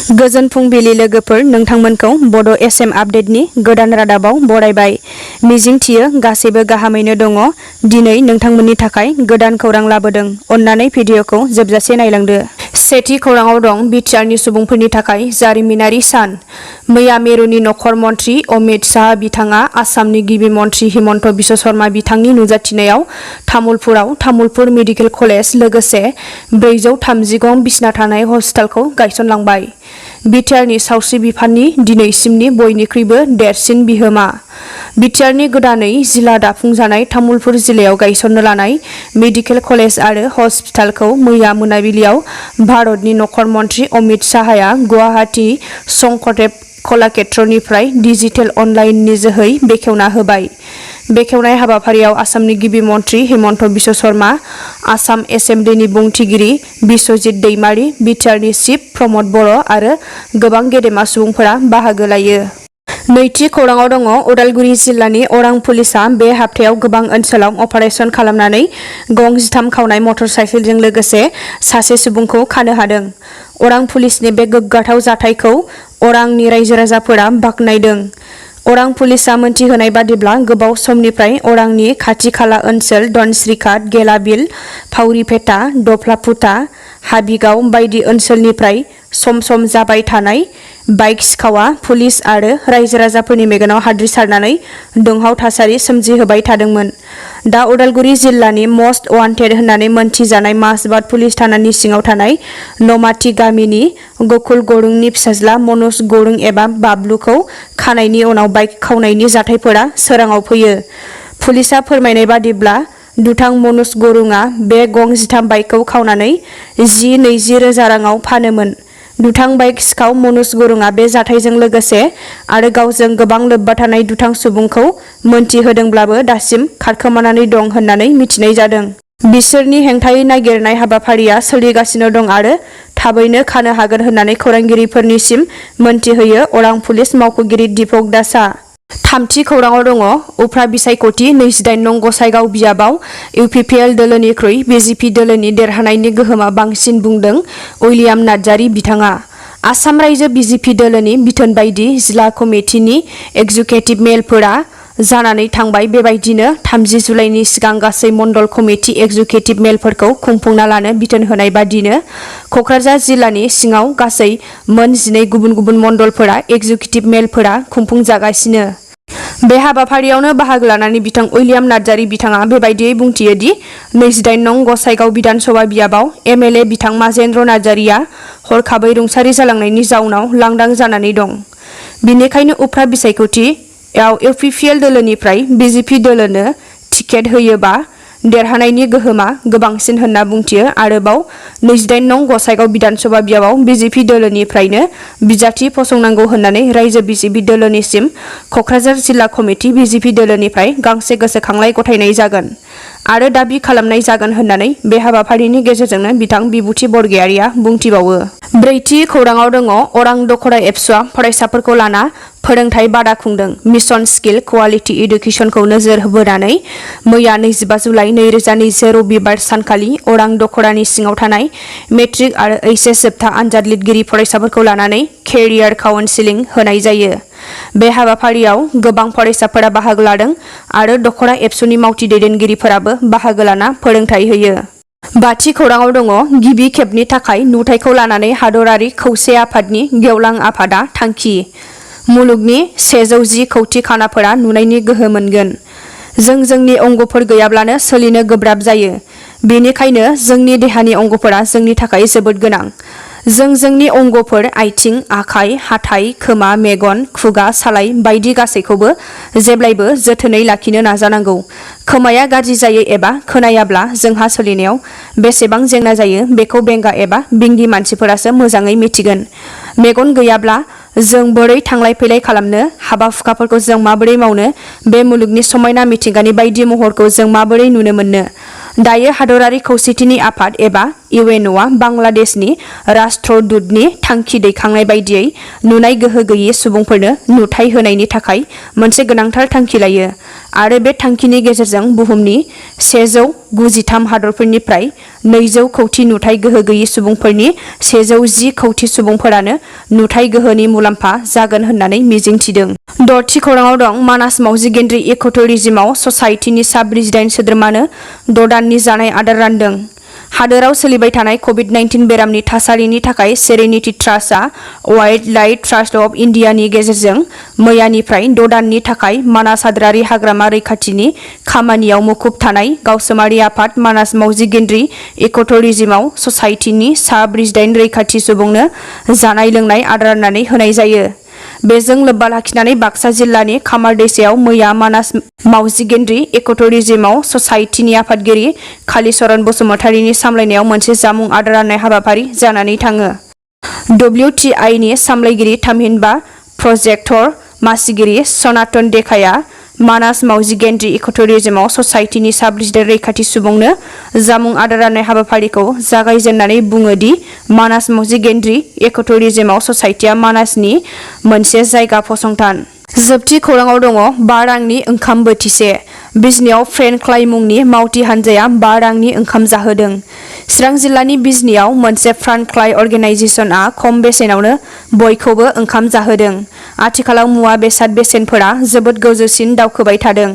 गोजोन फुंबिलि लोगोफोर, नोंथांमोनखौ बड' एसएम आपडेटनि गोदान रादाबाव बरायबाय। मिजिंथियो गासैबो गाहामैनो दङ। दिनै नोंथांमोननि थाखाय गोदान खौरां लाबोदों। अन्नानै भिडिअखौ जोबजासे नायलांदो। सेथि खौराङाव दं बिटिआरनि सुबुंफोरनि थाखाय जारिमिनारि सान। मैया मिरुनि नखर मन्थ्रि अमित शाह बिथाङा आसामनि गिबि मन्थ्रि हिमन्त बिश्व शर्मा बिथांनि नुजाथिनायाव तामुलपुराव तामुलपुर मेडिकेल कलेज लोगोसे 430 गं बिसना थानाय हस्पिटालखौ गायसनलांबाय। बिटिआरनि सावस्रि बिफाननि दिनैसिमनि बयनिख्रुइबो देरसिन बिहोमा। बिटिआरनि गोदानै जिल्ला दाफुंजानाय तामुलपुर जिल्लायाव गायसननो लानाय मेडिकेल कलेज आरो हस्पिटालखौ मैया मोनाबिलियाव भारतनि नखर मन्थ्रि अमित शाहया गुवाहाटी शंकरदेव कलाक्षेत्रनिफ्राय डिजिटेल अनलाइननि जोहै बेखेवना होबाय। बेखेवनाय हाबाफारियाव आसामनि गिबि मन्थ्रि हिमन्त बिश्व शर्मा, आसाम एसेम्ब्लिनि बुंथिगिरि बिश्वजित दैमारी, बिटिआरनि चिफ प्रमद बर' आरो गोबां गेदेमा सुबुंफोरा बाहागो लायो। नैथि खौराङाव दङ उदालगुरि जिल्लानि अरां पुलिसआ बे हाप्तायाव गोबां ओनसोलाव अपारेसन खालामनानै गं 13 खावनाय मटर साइकेलजों लोगोसे सासे सुबुंखौ खानो हादों। अरां पुलिसनि बे गोग्गाथाव जाथायखौ अरांनि रायजो राजाफोरा बाख्नायदों। अरां पुलिसआ मोनथिहोनाय बादिब्ला गोबाव समनिफ्राय अरांनि खाथि खाला ओनसोल धनस्रीघाट, गेलाबिल, फावरिपेटा, दफ्लाफुटा, हाबिगाव बायदि ओनसोलनिफ्राय सम सम जाबाय थानाय बाइक सिखावा पुलिस आरो रायजो राजाफोरनि मेगनाव हाद्रि सारनानै दुंहाव थासारि सोमजिहोबाय थादोंमोन। दा उदालगुरि जिल्लानि मस्ट वान्टेड होननानै मोनथिजानाय माजबाद पुलिस थानानि सिङाव थानाय नमाथि गामिनि गकुल गरुंनि फिसाज्ला मनज गरुं एबा बाबलुखौ खानायनि उनाव बाइक खावनायनि जाथायफोरा सोराङाव फैयो। पुलिसआ फोरमायनाय बादिब्ला दुथां मनज गरुंआ बे गं 13 बाइकखौ खावनानै 10-20 रोजा राङाव फानोमोन। दुथां बाइक सिखाव मनज गरुंआ बे जाथायजों लोगोसे आरो गावजों गोबां लोब्बा थानाय दुथां सुबुंखौ मोनथिहोदोंब्लाबो दासिम खारखोमानानै दं होननानै मिथिनाय जादों। बिसोरनि हेंथायै नागिरनाय हाबाफारिया सोलिगासिनो दं आरो थाबैनो खानो हागोन होननानै खौरांगिरिफोरनिसिम मोनथिहोयो अरां पुलिस मावख'गिरि दीपक दासआ। थामथि खौराङाव दङ उफ्रा बिसायख'थि 28 नं गसाइगाव बियाबाव इउपिपिएल दोलोनिख्रुइ बिजेपि दोलोनि देरहानायनि गोहोमा बांसिन बुंदों उइलियाम नार्जारी बिथाङा। आसाम रायजो बिजेपि दोलोनि बिथोन बायदि जिल्ला कमिटिनि एक्जिकिउटिभ मेलफोरा जानानै थांबाय। बेबायदिनो 30 जुलाइनि सिगां गासै मण्डल कमिटि एक्जिकिउटिभ मेलफोरखौ खुंफुंना लानो बिथोन होनाय बादिनो क'क्राझार जिल्लानि सिङाव गासै मोन 12 गुबुन गुबुन मण्डलफोरा एक्जिकिउटिभ मेलफोरा खुंफुंजागासिनो। बे हाबाफारियावनो बाहागो लानानै बिथां उइलियाम नार्जारी बिथाङा बेबायदियै बुंथियो दि 28 नं गसाइगाव बिधानसभा बियाबाव एमएलए बिथां माजेन्द्र नार्जारीया हरखाबै रुंसारि जालांनायनि जाउनाव लांदां जानानै दं। बेनिखायनो उफ्रा बिसायख'थियाव इउपिपिएल दोलोनिफ्राय बिजेपि दोलोनो टिकेट होयोबा देरहानायनि गोहोमा गोबांसिन होनना बुंथियो। आरोबाव 28 नं गसाइगाव बिधानसभा बियाबाव बिजेपि दोलोनिफ्रायनो बिजाथि फसंनांगौ होननानै रायजो बिजेपि दोलोनिसिम क'क्राझार जिल्ला कमिटि बिजेपि दोलोनिफ्राय गांसे गोसोखांलाइ गथायनाय जागोन आरो दाबि खालामनाय जागोन होननानै बे हाबाफारिनि गेजेरजोंनो बिथां बिबुंथि बरगयारिया बुंथिबावो। ब्रैथि खौराङाव दङ अरां दख'रा एबसुआ फरायसाफोरखौ लाना फोरोंथाय बादा खुंदों। मिशन स्किल क्वालिटि इडुकेसनखौ नोजोर बोनानै मैया 25 जुलाइ 2020 रबिबार सानखालि अरां दख'रानि सिङाव थानाय मेट्रिक आरो एइचएस जोबथा आनजाद लिरगिरि फरायसाफोरखौ लानानै केरियार काउन्सिलिं होनाय जायो। बे हाबाफारियाव गोबां फरायसाफोरा बाहागो लादों आरो दख'रा एबसुनि मावथि दैदेनगिरिफोराबो बाहागो लाना फोरोंथाय होयो। बाथि खौराङाव दङ गिबि खेबनि थाखाय नुथायखौ लानानै हादरारि खौसे आफादनि गेवलां आफादा थांखि। मुलुगनि 110 कौटि खानाफोरा नुनायनि गोहो मोनगोन। जों जोंनि अंगफोर गैयाब्लानो सोलिनो गोब्राब जायो। बेनिखायनो जोंनि देहानि अंगफोरा जोंनि थाखाय जोबोद गोनां। जों जोंनि अंगफोर आथिं, आखाइ, हाथाइ, खोमा, मेगन, खुगा, सालाय बायदि गासैखौबो जेब्लायबो जोथोनै लाखिनो नाजानांगौ। खोमाया गाज्रि जायो एबा खोनायाब्ला जोंहा सोलिनायाव बेसेबां जेंना जायो बेखौ बेंगा एबा बिंगि मानसिफोरासो मोजाङै मिथिगोन। मेगन गैयाब्ला जों बोरै थांलाय फैलाय खालामनो, हाबा हुखाफोरखौ जों माबोरै मावनो, बे मुलुगनि समायना मिथिंगानि बायदि महरखौ जों माबोरै नुनो मोननो। दायो हादरारि खौसेथिनि आफाद एबा इउएनअ'आ बांलादेशनि राष्ट्रदूतनि थांखि दैखांनाय बायदियै नुनाय गोहो गैयै सुबुंफोरनो नुथाय होनायनि थाखाय मोनसे गोनांथार थांखि लायो आरो बे थांखिनि गेजेरजों बुहुमनि 193 हादरफोरनिफ्राय 200 कौटि नुथाय गोहो गैयै सुबुंफोरनि 110 कौटि सुबुंफोरानो नुथाय गोहोनि मुलाम्फा जागोन होननानै मिजिंथिदों। द'थि खौराङाव दं मानास मावजि गेन्द्रि इक'टुरिज्मआव ससाइटिनि सा 48 सोद्रोमानो 6 दाननि जानाय आदार रानदों। हादोराव सोलिबाय थानाय कभिड-19 बेरामनि थासारिनि थाखाय सेरेनिटी ट्रास्टआ वाइल्ड लाइफ ट्रास्ट अफ इन्डियानि गेजेरजों मैयानिफ्राय 6 दाननि थाखाय मानास हादोरारि हाग्रामा रैखाथिनि खामानियाव मुखुब थानाय गावसोमारि आफाद मानास मावजि गेन्द्रि इक'टुरिज्मआव ससाइटिनि सा 48 रैखाथि सुबुंनो जानाय लोंनाय आदार राननानै होनाय जायो। बेजों लोब्बा लाखिनानै बाक्सा जिल्लानि खामारदैसायाव मैया मानास मावजि गेन्द्रि इक'टुरिज्मआव ससाइटिनि आफादगिरि कालीचरण बसुमतारीनि सामलायनायाव मोनसे जामुं आदार राननाय हाबाफारि जानानै थाङो। WTIनि सामलायगिरि थामहिनबा प्रजेक्टर मासिगिरि सनातन देखाया मानास मावजि गेन्द्रि इक'टुरिज्मआव ससाइटिनि सा 48 रैखाथि सुबुंनो जामुं आदार राननाय हाबाफारिखौ जागायजेननानै बुङो दि मानास मावजि गेन्द्रि इक'टुरिज्मआव ससाइटिया मानासनि मोनसे जायगा फसंथान। जोबथि खौराङाव दङ 5 रांनि ओंखाम बोथिसे। बिजनियाव फ्रेन्ड क्लाइ मुंनि मावथि हानजाया 5 रांनि ओंखाम जाहोदों। चिरां जिल्लानि बिजनियाव मोनसे फ्रेन्ड क्लाइ अर्गेनाइजेसनआ खम बेसेनावनो बयखौबो ओंखाम जाहोदों। आथिखालाव मुवा बेसाद बेसेनफोरा जोबोद गोजौसिन दावखोबाय थादों।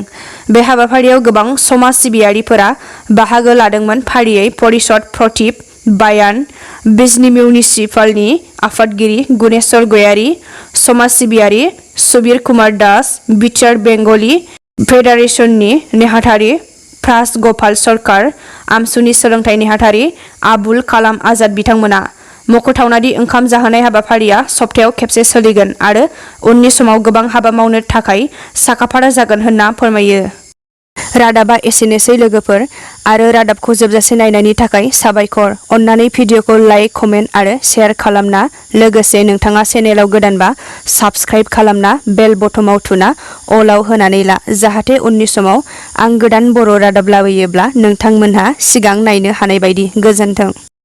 बे हाबाफारियाव गोबां समाज सिबियारिफोरा बाहागो लादोंमोन फारियै परिषद प्रतीप बायान, बिजनी मिउनिसिपालनि आफादगिरि गुनेश्वर गयारी, समाज सिबियारि सुबीर कुमार दास, बिचार बेंगली फेडारेशननि नेहाथारि प्रास गपाल सरकार, आमसुनि सोलोंथाइ नेहाथारि आबुल कालाम आजाद बिथांमोना। मख'थावनादि ओंखाम जाहोनाय हाबाफारिया सप्तायाव खेबसे सोलिगोन आरो उननि समाव गोबां हाबा मावनो थाखाय साखाफारा जागोन होनना फोरमायो। रादाबा एसेनोसै लोगोफोर आरो रादाबखौ जोबजासे नायनायनि थाखाय साबायखर। अन्नानै भिडिअखौ लाइक, कमेन्ट आरो शेयार खालामना लोगोसे नोंथाङा चेनेलाव गोदानबा साबस्क्राइब खालामना बेल बटमाव थुना अलाव होनानै ला जाहाथे उननि समाव आं गोदान बर' रादाब लाबोयोब्ला नोंथांमोनहा सिगां नायनो हानाय बायदि। गोजोन्थों।